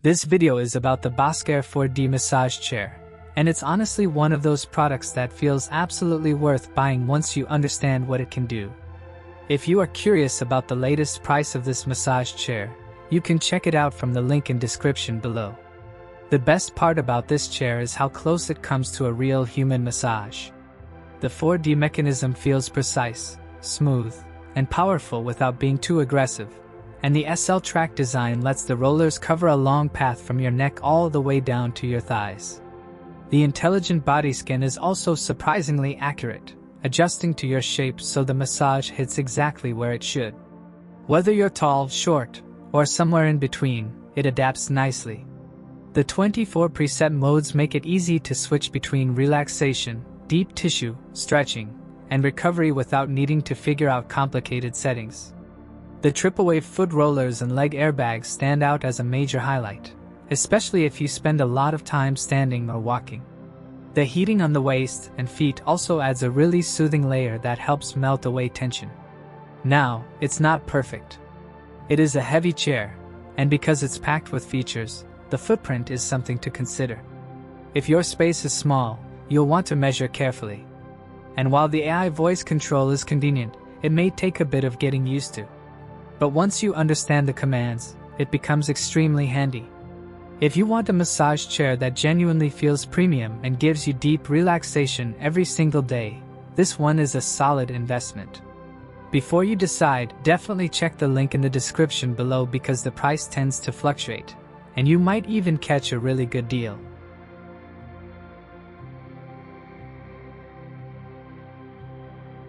This video is about the BOSSCARE 4D massage chair, and it's honestly one of those products that feels absolutely worth buying once you understand what it can do. If you are curious about the latest price of this massage chair, you can check it out from the link in description below. The best part about this chair is how close it comes to a real human massage. The 4D mechanism feels precise, smooth, and powerful without being too aggressive, and the SL track design lets the rollers cover a long path from your neck all the way down to your thighs. The intelligent body scan is also surprisingly accurate, adjusting to your shape so the massage hits exactly where it should. Whether you're tall, short, or somewhere in between, it adapts nicely. The 24 preset modes make it easy to switch between relaxation, deep tissue, stretching, and recovery without needing to figure out complicated settings. The triple-wave foot rollers and leg airbags stand out as a major highlight, especially if you spend a lot of time standing or walking. The heating on the waist and feet also adds a really soothing layer that helps melt away tension. Now, it's not perfect. It is a heavy chair, and because it's packed with features, the footprint is something to consider. If your space is small, you'll want to measure carefully. And while the AI voice control is convenient, it may take a bit of getting used to. But once you understand the commands, it becomes extremely handy. If you want a massage chair that genuinely feels premium and gives you deep relaxation every single day, this one is a solid investment. Before you decide, definitely check the link in the description below because the price tends to fluctuate, and you might even catch a really good deal.